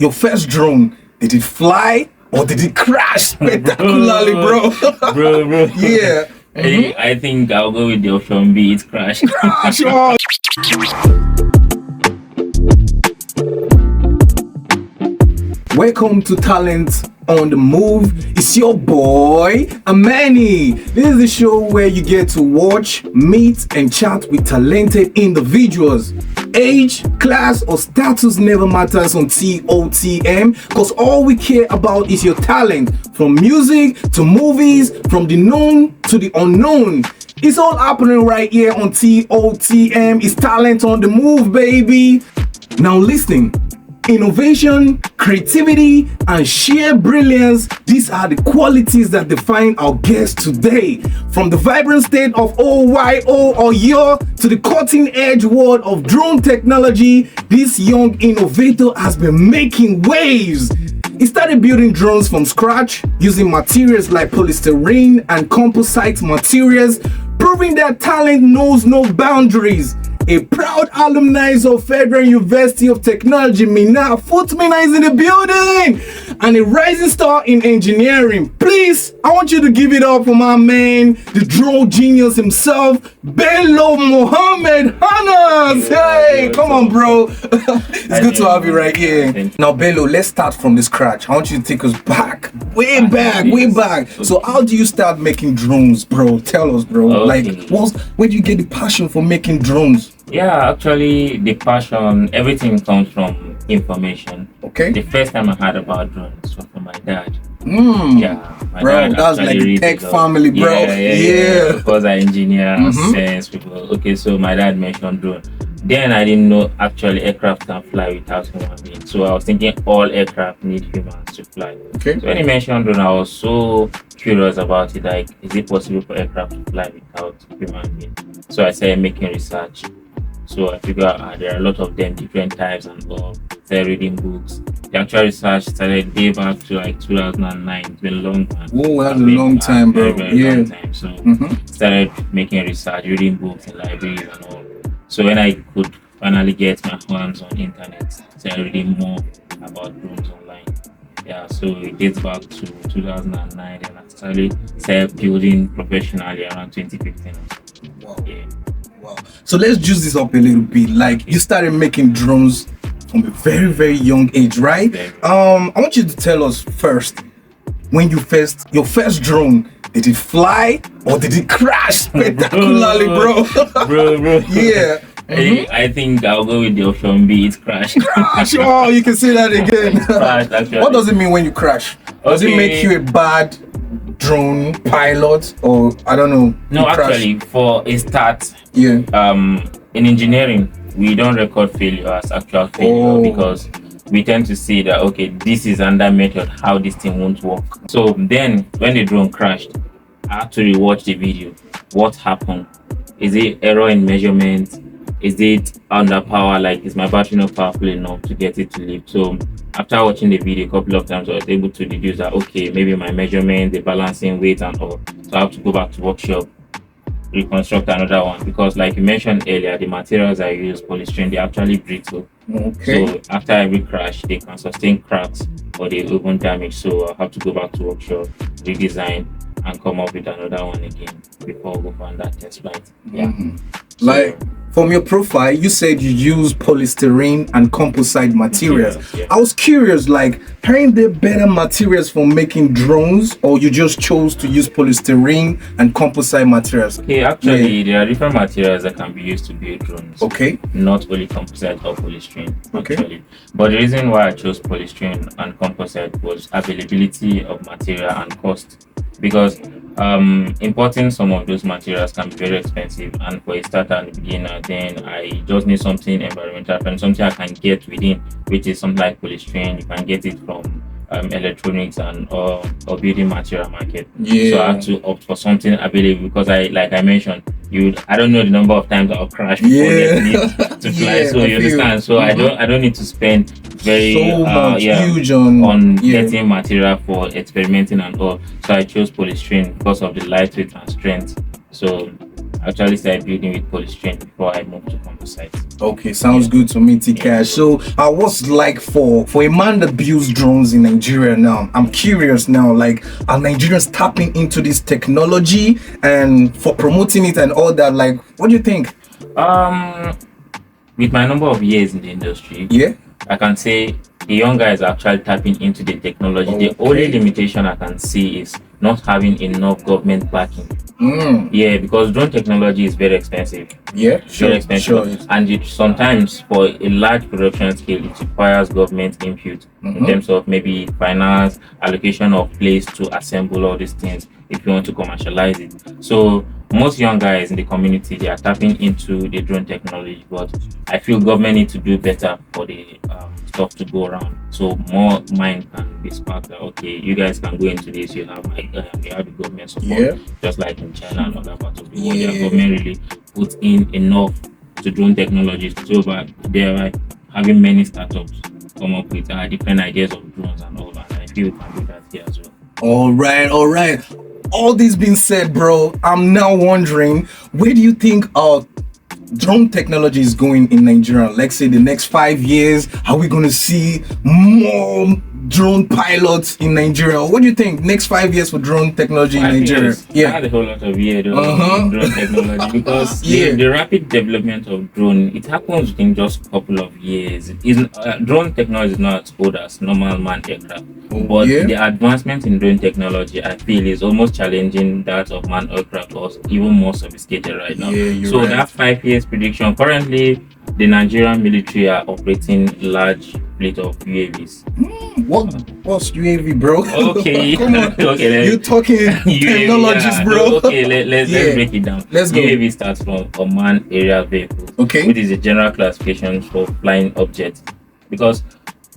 your first drone, did it fly or did it crash spectacularly, bro? bro. Yeah. Hey, I think I'll go with the option B. It's crash. Crash. Oh. Welcome to Talent on the Move. It's your boy Amani. This is the show where you get to watch, meet, and chat with talented individuals. Age, class, or status never matters on TOTM, because all we care about is your talent. From music to movies, from the known to the unknown. It's all happening right here on TOTM. It's Talent on the Move, baby. Now listen. Innovation, creativity, and sheer brilliance, these are the qualities that define our guest today. From the vibrant state of OYO Oyo to the cutting-edge world of drone technology, this young innovator has been making waves. He started building drones from scratch using materials like polystyrene and composite materials, proving that talent knows no boundaries. A proud alumni of Federal University of Technology, Minna Footmina, is in the building, and a rising star in engineering. Please, I want you to give it up for my man, the drone genius himself, Bello Mohammed Hanas. Hey, come on, bro. It's good to have you right here. Now, Bello, let's start from the scratch. I want you to take us back, way back. So, how do you start making drones, bro? Tell us, bro. Okay. Where do you get the passion for making drones? Yeah, actually, the passion, everything comes from information. Okay. The first time I heard about drones was from my dad. Yeah, my bro, dad that's like the tech family, bro. Yeah. Because I engineer, science people. Okay, so my dad mentioned drone. Then I didn't know actually aircraft can fly without human beings. So I was thinking all aircraft need humans to fly. Okay. So when he mentioned drone, I was so curious about it. Like, is it possible for aircraft to fly without human beings? So I started making research. So I figured out there are a lot of them, different types and all. Started reading books. The actual research started way back to like 2009. It's been a long time. Oh, that's a long time, bro. Very long time. So started making research, reading books in libraries and all. So when I could finally get my hands on internet, started reading more about drones online. Yeah, so it dates back to 2009, and I started building professionally around 2015. Wow. Yeah. Wow. So let's juice this up a little bit. Like, you started making drones from a very, very young age, right? I want you to tell us first, when your first drone, did it fly or did it crash spectacularly, bro? bro. Yeah. Hey, I think I'll go with the option B. It's crash. Crash. Oh, you can say that again. Crashed, actually. What does it mean when you crash? Does it make you a bad drone pilot, or I don't know? No, actually, for a start, yeah. In engineering, we don't record failure as actual failure because we tend to see that, okay, this is under method, how this thing won't work. So then when the drone crashed, I had to rewatch the video. What happened? Is it error in measurement? Is it under power? Like, is my battery not powerful enough to get it to lift? So after watching the video a couple of times, I was able to deduce that, okay, maybe my measurement, the balancing, weight and all. So I have to go back to workshop, reconstruct another one, because like you mentioned earlier, the materials I use, polystyrene, they're actually brittle. Okay. So after every crash, they can sustain cracks or they even damage. So I have to go back to workshop, redesign, and come up with another one again before we go for that test flight. Yeah. Like, from your profile, you said you use polystyrene and composite materials. Yeah. I was curious, like, aren't there better materials for making drones, or you just chose to use polystyrene and composite materials? Okay, actually, there are different materials that can be used to build drones. Okay. Not only composite or polystyrene, Okay. actually. But the reason why I chose polystyrene and composite was availability of material and cost. Because importing some of those materials can be very expensive, and for a starter and beginner, then I just need something environmental friendly, something I can get within, which is something like polystyrene. You can get it from electronics and or building material market. Yeah. So I have to opt for something available because I mentioned, I don't know the number of times I'll crash before getting it to fly. So you understand. So I don't need to spend very huge on getting material for experimenting and all. So I chose polystyrene because of the lightweight and strength. So actually started building with police training before I moved to composite. Okay, sounds good to me, T-Cash. So, what's like for a man that builds drones in Nigeria now? I'm curious now. Like, are Nigerians tapping into this technology and for promoting it and all that? Like, what do you think? With my number of years in the industry, Yeah. I can say the young guys are actually tapping into the technology. The only limitation I can see is not having enough government backing. Yeah, because drone technology is very expensive. Yeah, sure, Very expensive. And sometimes for a large production scale, it requires government input in terms of maybe finance, allocation of place to assemble all these things if you want to commercialize it. So most young guys in the community, they are tapping into the drone technology, but I feel government need to do better for the stuff to go around. So more mind can be sparked that okay, you guys can go into this. You have you have the government support, just like in China and other parts of the world. Their government really put in enough to drone technologies so that they're having many startups come up with different ideas of drones and all that. I feel we can do that here as well. All right. All this being said, bro, I'm now wondering, where do you think drone technology is going in Nigeria? Let's say the next 5 years, are we going to see more drone pilots in Nigeria? What do you think next 5 years for drone technology in Nigeria? I had a whole lot of years drone technology because the rapid development of drone, it happens within just a couple of years. Drone technology is not as old as normal manned aircraft, but the advancement in drone technology, I feel, is almost challenging that of manned aircraft or even more sophisticated right now. So that 5 years prediction, currently the Nigerian military are operating large fleet of UAVs. What's UAV, bro? Okay. Come on. You're talking technologies, bro. Okay, let's break it down. Let's go. UAV starts from unmanned aerial vehicle, which is a general classification for flying objects. Because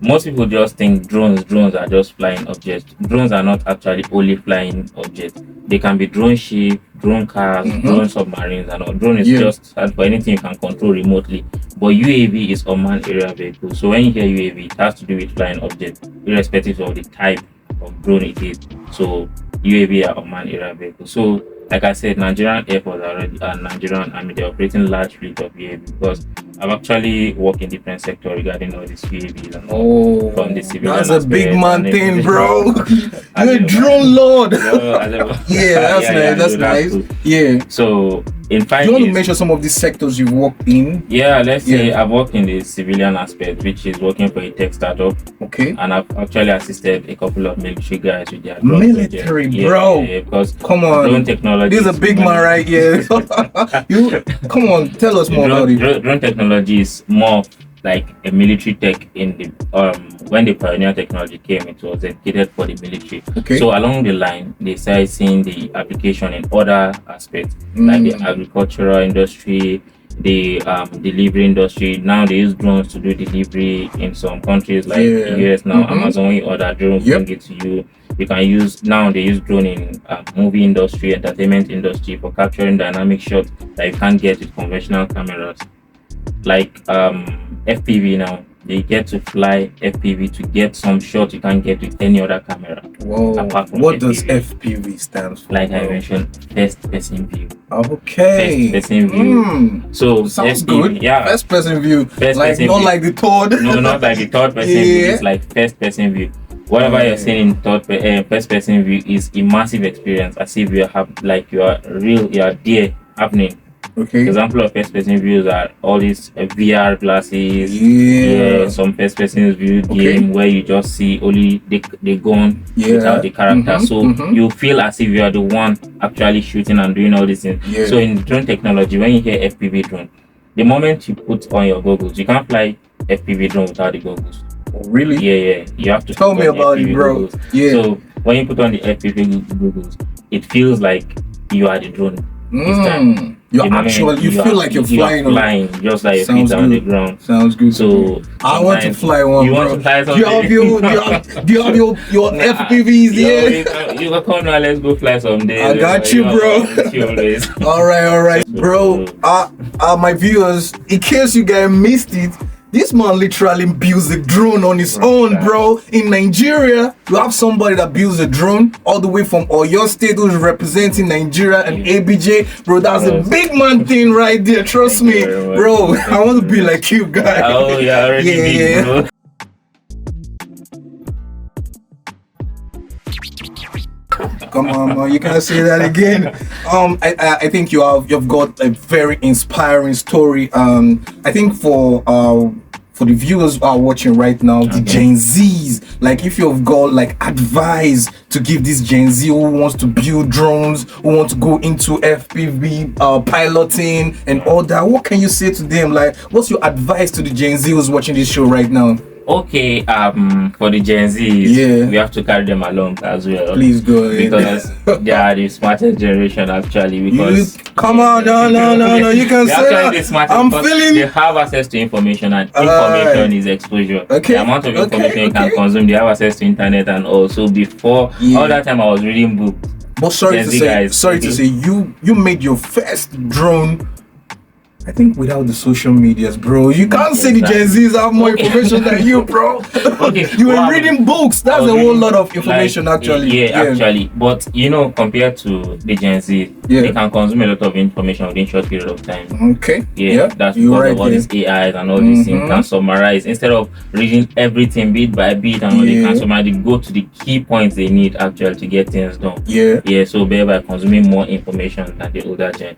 most people just think drones are just flying objects. Drones are not actually only flying objects. They can be drone ship, drone cars, drone submarines, and all. Drone is just for anything you can control remotely. But UAV is unmanned aerial vehicle. So when you hear UAV, it has to do with flying objects, irrespective of the type of drone it is. So UAV are unmanned aerial vehicle. So like I said, Nigerian Air Force already and Nigerian Army, they're operating large fleet of UAV because I've actually worked in different sectors regarding all these UAVs and all from the civilian. That's a big man thing, bro. You're a drone lord. That's nice. Cool. Yeah. So in 5 years, you want to mention some of these sectors you've worked in? Yeah, let's say I've worked in the civilian aspect, which is working for a tech startup. Okay. And I've actually assisted a couple of military guys with their military, bro. Yeah, because come on, drone technology. This is a big man right here. You come on, tell us more about it. Drone technology is more like a military tech in the when the pioneer technology came, it was dedicated for the military. Okay. So along the line, they started seeing the application in other aspects, like the agricultural industry, the delivery industry. Now they use drones to do delivery in some countries like the US. Now Amazon, you order drone, bring it to you. You can use now they use drone in movie industry, entertainment industry for capturing dynamic shots that you can't get with conventional cameras. Like FPV now, they get to fly FPV to get some shot you can't get with any other camera. Whoa! Apart from what FPV. Does FPV stand for? Like I mentioned, first person view. Okay. First person view. So sounds FPV, good. Yeah. First person view. First like person not view. like the third. No, not like the third person view. It's like first person view. Whatever you're seeing in first person view is immersive experience, as if you have like you are there happening. Okay. Example of first person views are all these VR glasses. Some first person view game where you just see only the gun without the character. So you feel as if you are the one actually shooting and doing all these things. So in drone technology, when you hear FPV drone, the moment you put on your goggles, you can't fly FPV drone without the goggles. Oh, really? Yeah. You have to tell me about it, bro. Goggles. So when you put on the FPV goggles, it feels like you are the drone. You feel like you're flying. Just like your feet on the ground. Sounds good. So I want to fly one. You want to fly something? Do you have your FPVs here? You can come now. Let's go fly someday. I got you, bro. All right, bro. My viewers, in case you guys missed it, This man literally builds a drone on his own, bro. In Nigeria, you have somebody that builds a drone all the way from Oyo State who's representing Nigeria and ABJ. Bro, that's a big man thing right there. Trust me, bro. I want to be like you, guy. Oh, yeah, already big, bro. Come on, man. You can't say that again. I think you've got a very inspiring story. I think for the viewers who are watching right now, the Gen Zs, like if you've got like advice to give this Gen Z who wants to build drones, who want to go into FPV piloting and all that, what can you say to them? Like, what's your advice to the Gen Z who's watching this show right now? Okay, for the Gen Zs, we have to carry them along as well. Please go ahead. Because they are the smartest generation actually. Because come on, no, you can say that. I'm feeling they have access to information, and information is exposure. Okay. The amount of information you can consume, they have access to internet, and also before all that time I was reading books. But sorry to say, you made your first drone, I think, without the social medias, bro. You can't say the Gen Zs have more information than you, bro. You were reading books. That's a whole lot of information, actually. Actually. But, compared to the Gen Z, they can consume a lot of information within a short period of time. Okay. That's because of all these AIs and all these things can summarize. Instead of reading everything bit by bit and all, they can summarize, they go to the key points they need, actually, to get things done. So thereby consuming more information than the older gen.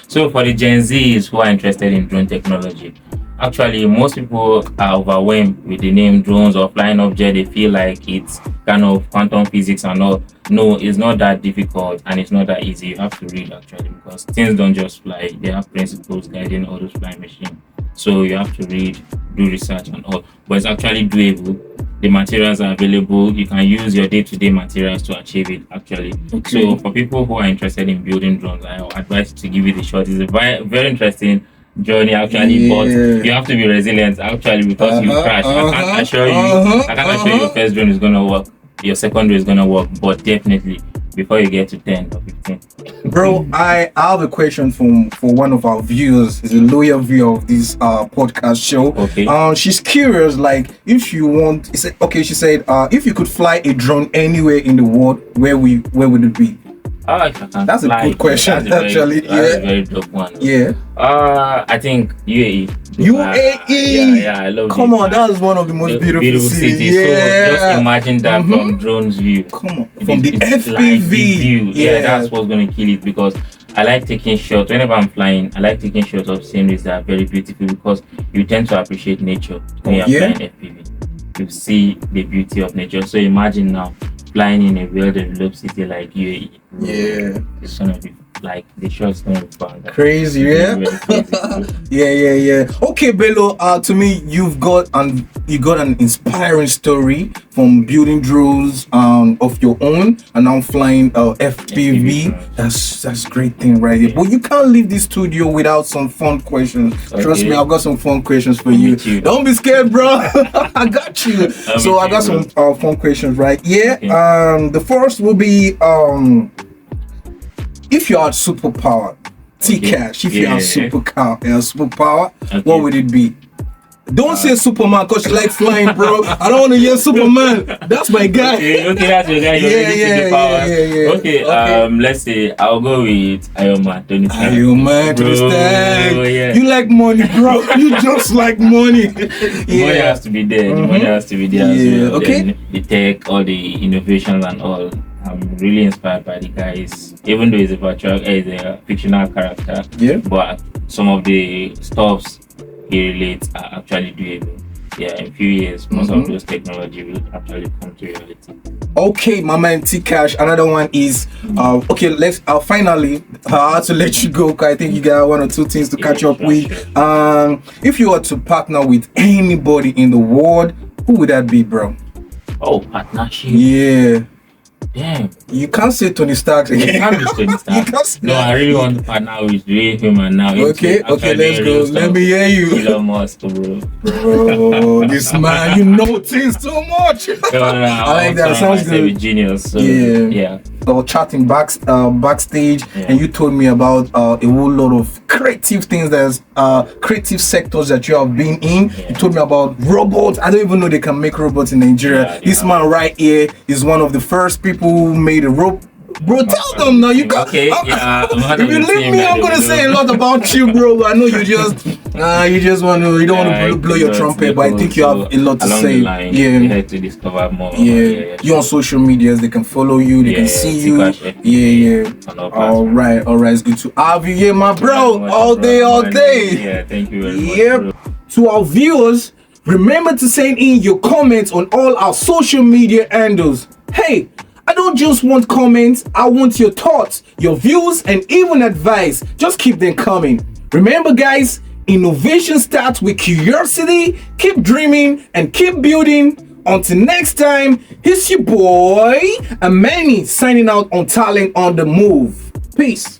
So for the Gen Zs who are interested in drone technology, actually most people are overwhelmed with the name drones or flying object. They feel like it's kind of quantum physics and all. No, it's not that difficult and it's not that easy. You have to read actually, because things don't just fly. They have principles guiding all those flying machines. So you have to read, do research and all. But it's actually doable. The materials are available. You can use your day-to-day materials to achieve it actually. So for people who are interested in building drones, I advise to give it a shot. It's a very, very interesting journey actually, but you have to be resilient actually, because you crash. I can't assure you your first drone is gonna work, your second drone is gonna work, but definitely before you get to 10 or 15. Bro, I have a question for one of our viewers. Is a loyal viewer of this podcast show. She's curious, like, if you want, she said, if you could fly a drone anywhere in the world, where would it be? That's a good question, actually. That's a very dope one. I think UAE. I love it. Come on, that's one of the most beautiful cities. So just imagine that from drone's view. Come on, from the FPV view. That's what's gonna kill it, because I like taking shots. Whenever I'm flying, I like taking shots of sceneries that are very beautiful, because you tend to appreciate nature when you're flying FPV. You see the beauty of nature. So imagine now flying in a well-developed city like UAE. It's gonna be like the shots gonna be fun. Crazy, Okay, Bello. To me, you got an inspiring story from building drones of your own, and now flying FPV. That's great thing right here. But you can't leave this studio without some fun questions. Trust me, I've got some fun questions for you. Don't be scared, bro. I got you. I got some fun questions, right? The first will be if you had superpower, T-Cash, if you had superpower, what would it be? Don't say Superman, because you like flying, bro. I don't want to hear Superman. That's my guy. Okay, that's your guy. Okay, let's say I'll go with Iron Man. Iron Man, Tony Stark. You like money, bro. You just like money. Money has to be there. Money has to be there as well. Then the tech, all the innovations and all. I'm really inspired by the guys, even though he's a fictional character. But some of the stuffs he relates are actually doable. In a few years, most of those technology will actually come to reality. Okay, my man T-Cash. Another one is let's finally I had to let you go, because I think you got one or two things to catch up with. If you were to partner with anybody in the world, who would that be, bro? Partnership. Damn. You can't say Tony Stark You again. can't be Tony You Stark. can't say No, I really want to partner with real human now. Okay, let's go. Let me hear you. Elon Musk, bro. Bro, this man, you know things too much. I like that. Sounds good. Genius. So, Yeah. yeah. Chatting backstage, and you told me about a whole lot of creative things, there's creative sectors that you have been in. You told me about robots. I don't even know they can make robots in Nigeria. This man right here is one of the first people who made a robot. Bro, tell them now. You got Okay, yeah. if you leave me, I'm gonna say a lot about you, bro. I know you just want to. You don't want to blow your trumpet, but I think you have a lot to say. We had to discover more. Yeah. You on social medias, they can follow you, they can see you. Yeah. All right, it's good to have you here, my bro. All day. Yeah, thank you very much. Bro. To our viewers, remember to send in your comments on all our social media handles. Hey, I don't just want comments, I want your thoughts, your views, and even advice. Just keep them coming. Remember, guys, innovation starts with curiosity. Keep dreaming and keep building. Until next time, it's your boy Amani signing out on Talent on the Move. Peace.